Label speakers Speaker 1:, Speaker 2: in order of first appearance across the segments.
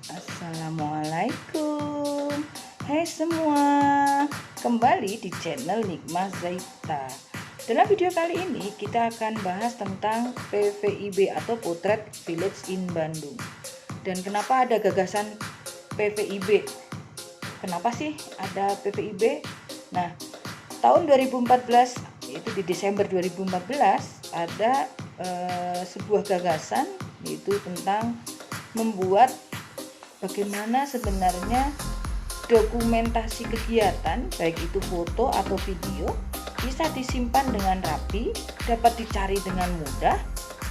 Speaker 1: Assalamualaikum. Hai semua, kembali di channel Nikmah Zaita. Dalam video kali ini kita akan bahas tentang PVIB atau Potret Village in Bandung. Dan kenapa ada gagasan PVIB? Kenapa sih ada PVIB? Nah, tahun 2014, yaitu di Desember 2014, ada sebuah gagasan, yaitu tentang membuat bagaimana sebenarnya dokumentasi kegiatan, baik itu foto atau video, bisa disimpan dengan rapi, dapat dicari dengan mudah,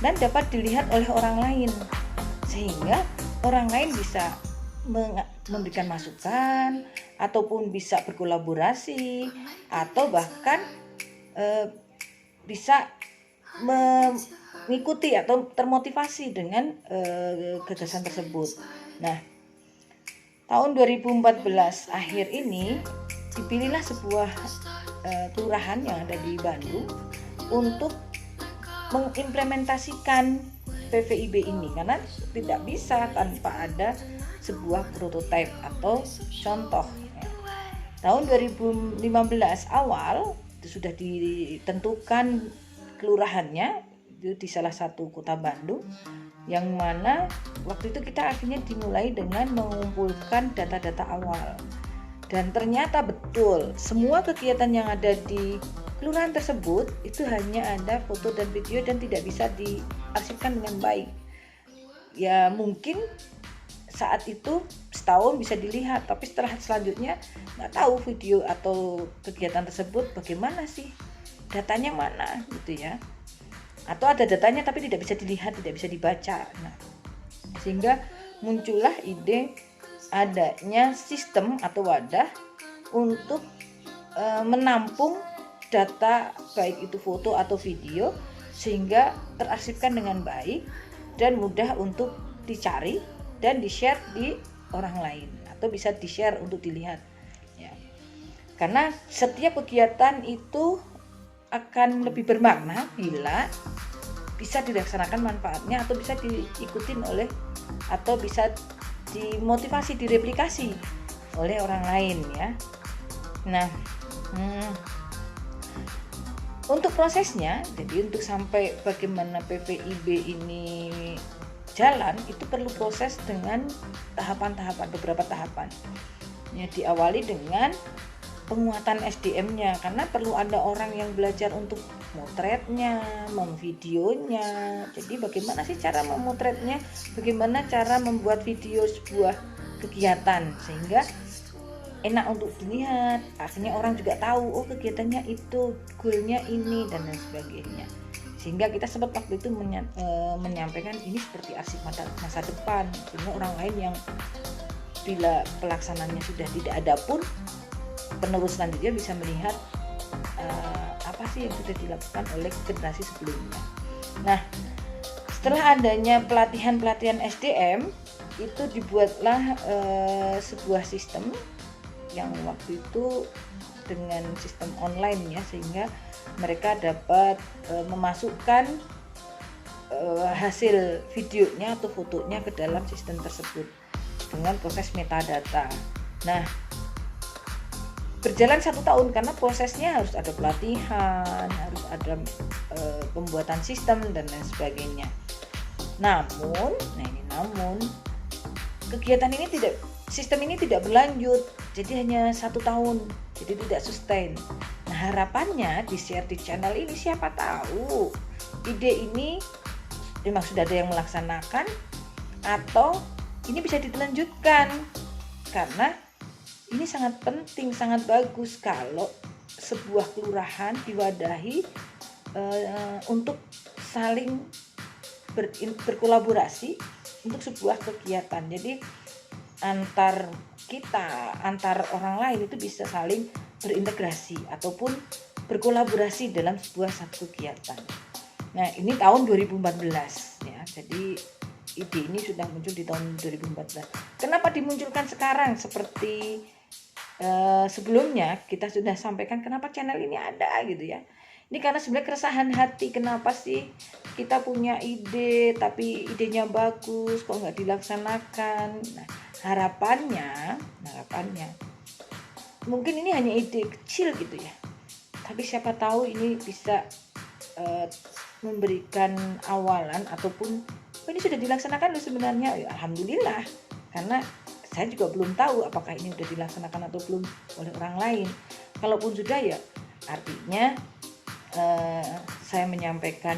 Speaker 1: dan dapat dilihat oleh orang lain, sehingga orang lain bisa memberikan masukan ataupun bisa berkolaborasi atau bahkan bisa mengikuti atau termotivasi dengan gagasan tersebut. Nah, tahun 2014 akhir ini dipilihlah sebuah kelurahan yang ada di Bandung untuk mengimplementasikan PVIB ini, karena tidak bisa tanpa ada sebuah prototipe atau contoh. Tahun 2015 awal itu sudah ditentukan kelurahannya itu di salah satu kota Bandung, yang mana waktu itu kita akhirnya dimulai dengan mengumpulkan data-data awal, dan ternyata betul semua kegiatan yang ada di kelurahan tersebut itu hanya ada foto dan video dan tidak bisa diarsipkan dengan baik. Ya mungkin saat itu setahun bisa dilihat, tapi selanjutnya nggak tahu video atau kegiatan tersebut bagaimana sih, datanya mana gitu ya, atau ada datanya tapi tidak bisa dilihat, tidak bisa dibaca. Nah, sehingga muncullah ide adanya sistem atau wadah untuk menampung data baik itu foto atau video, sehingga terarsipkan dengan baik dan mudah untuk dicari dan di-share di orang lain atau bisa di-share untuk dilihat ya. Karena setiap kegiatan itu akan lebih bermakna bila bisa dilaksanakan manfaatnya atau bisa diikutin oleh atau bisa dimotivasi, direplikasi oleh orang lain ya. Nah, untuk prosesnya, jadi untuk sampai bagaimana PVIB ini jalan, itu perlu proses dengan tahapan-tahapan, beberapa tahapan. Ya, diawali dengan penguatan SDM-nya, karena perlu ada orang yang belajar untuk motretnya, memvideonya. Jadi bagaimana sih cara memotretnya, bagaimana cara membuat video sebuah kegiatan sehingga enak untuk dilihat, akhirnya orang juga tahu oh kegiatannya itu, goalnya ini dan lain sebagainya. Sehingga kita sempat waktu itu menyampaikan ini seperti arsip masa depan, sehingga orang lain yang bila pelaksananya sudah tidak ada pun penerus selanjutnya bisa melihat apa sih yang sudah dilakukan oleh generasi sebelumnya. Nah, setelah adanya pelatihan SDM, itu dibuatlah sebuah sistem yang waktu itu dengan sistem online ya, sehingga mereka dapat memasukkan hasil videonya atau fotonya ke dalam sistem tersebut dengan proses metadata. Nah, berjalan 1 tahun karena prosesnya harus ada pelatihan, harus ada pembuatan sistem dan lain sebagainya. Namun kegiatan ini sistem ini tidak berlanjut, jadi hanya 1 tahun, jadi tidak sustain. Nah, harapannya di-share di channel ini, siapa tahu ide ini memang sudah ada yang melaksanakan atau ini bisa dilanjutkan, karena ini sangat penting, sangat bagus kalau sebuah kelurahan diwadahi untuk saling berkolaborasi untuk sebuah kegiatan. Jadi antar orang lain itu bisa saling berintegrasi ataupun berkolaborasi dalam satu kegiatan. Nah, ini tahun 2014 ya. Jadi ide ini sudah muncul di tahun 2014. Kenapa dimunculkan sekarang seperti sebelumnya kita sudah sampaikan kenapa channel ini ada gitu ya. Ini karena sebenarnya keresahan hati, kenapa sih kita punya ide tapi idenya bagus kok nggak dilaksanakan. Nah, harapannya mungkin ini hanya ide kecil gitu ya, tapi siapa tahu ini bisa memberikan awalan ataupun ini sudah dilaksanakan loh sebenarnya. Ya, alhamdulillah, karena saya juga belum tahu apakah ini sudah dilaksanakan atau belum oleh orang lain. Kalaupun sudah, ya artinya saya menyampaikan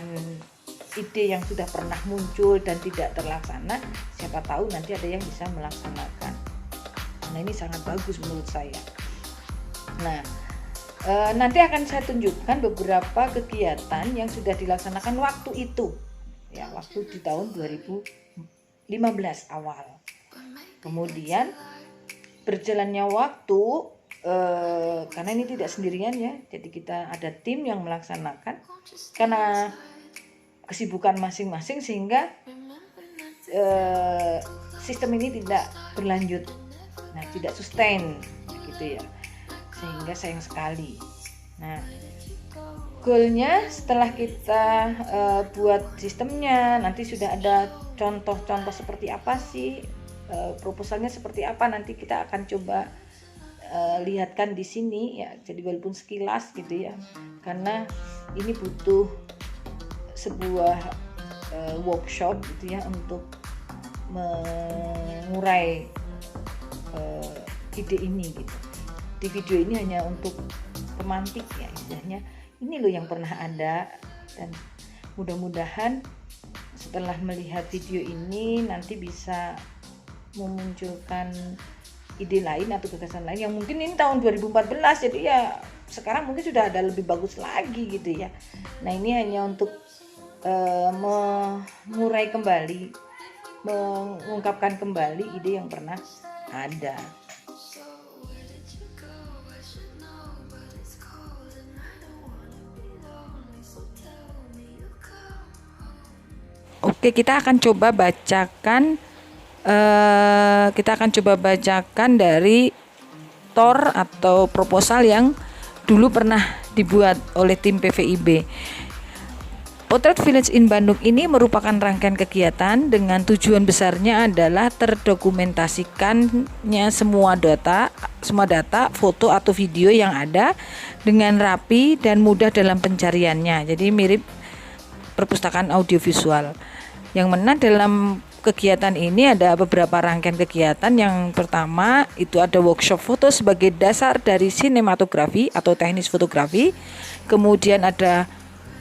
Speaker 1: ide yang sudah pernah muncul dan tidak terlaksana, siapa tahu nanti ada yang bisa melaksanakan. Nah, ini sangat bagus menurut saya. Nah, nanti akan saya tunjukkan beberapa kegiatan yang sudah dilaksanakan waktu itu, ya, waktu di tahun 2015 awal. Kemudian berjalannya waktu, karena ini tidak sendirian ya, jadi kita ada tim yang melaksanakan karena kesibukan masing-masing, sehingga sistem ini tidak berlanjut, nah tidak sustain gitu ya, sehingga sayang sekali. Nah, goalnya setelah kita buat sistemnya, nanti sudah ada contoh-contoh seperti apa sih, proposalnya seperti apa, nanti kita akan coba lihatkan di sini ya, jadi walaupun sekilas gitu ya, karena ini butuh sebuah workshop gitu ya untuk mengurai ide ini gitu. Di video ini hanya untuk pemantik ya, istilahnya ini loh yang pernah ada, dan mudah-mudahan setelah melihat video ini nanti bisa memunculkan ide lain atau gagasan lain yang mungkin ini tahun 2014, jadi ya sekarang mungkin sudah ada lebih bagus lagi gitu ya. Nah, ini hanya untuk mengurai kembali, mengungkapkan kembali ide yang pernah ada. Oke, kita akan coba bacakan dari TOR atau proposal yang dulu pernah dibuat oleh tim PVIB. Potret Village in Bandung ini merupakan rangkaian kegiatan dengan tujuan besarnya adalah terdokumentasikannya semua data, foto atau video yang ada dengan rapi dan mudah dalam pencariannya. Jadi mirip perpustakaan audiovisual. Yang mana dalam kegiatan ini ada beberapa rangkaian kegiatan. Yang pertama itu ada workshop foto sebagai dasar dari sinematografi atau teknis fotografi. Kemudian ada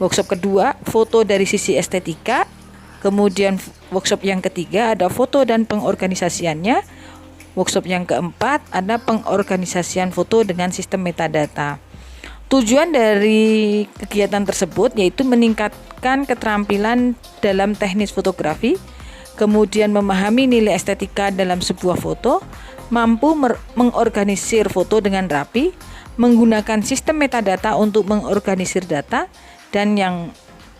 Speaker 1: workshop kedua, foto dari sisi estetika. Kemudian workshop yang ketiga ada foto dan pengorganisasiannya. Workshop yang keempat ada pengorganisasian foto dengan sistem metadata. Tujuan dari kegiatan tersebut yaitu meningkatkan keterampilan dalam teknis fotografi, kemudian memahami nilai estetika dalam sebuah foto, mampu mengorganisir foto dengan rapi, menggunakan sistem metadata untuk mengorganisir data, dan yang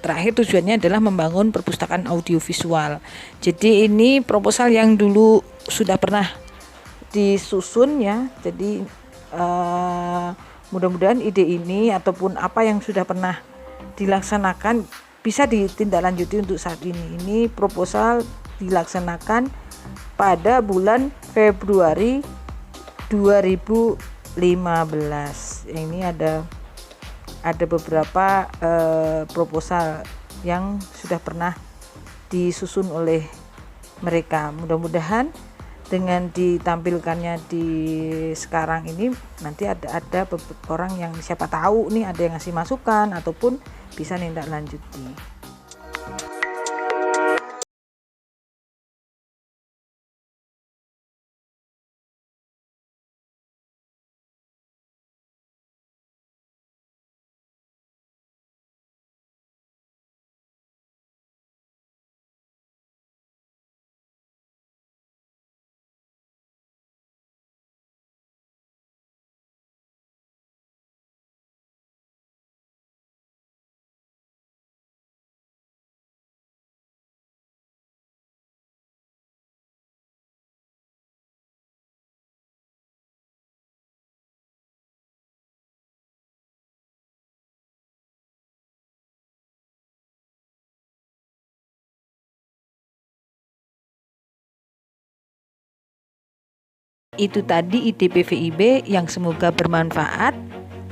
Speaker 1: terakhir tujuannya adalah membangun perpustakaan audiovisual. Jadi ini proposal yang dulu sudah pernah disusun ya. Jadi mudah-mudahan ide ini ataupun apa yang sudah pernah dilaksanakan bisa ditindaklanjuti untuk saat ini. Ini proposal dilaksanakan pada bulan Februari 2015. Ini ada beberapa proposal yang sudah pernah disusun oleh mereka. Mudah-mudahan dengan ditampilkannya di sekarang ini nanti ada orang yang siapa tahu nih ada yang ngasih masukan ataupun bisa nindaklanjuti. Itu tadi ide PVIB yang semoga bermanfaat,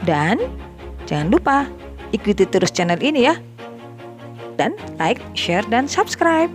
Speaker 1: dan jangan lupa ikuti terus channel ini ya. Dan like, share, dan subscribe.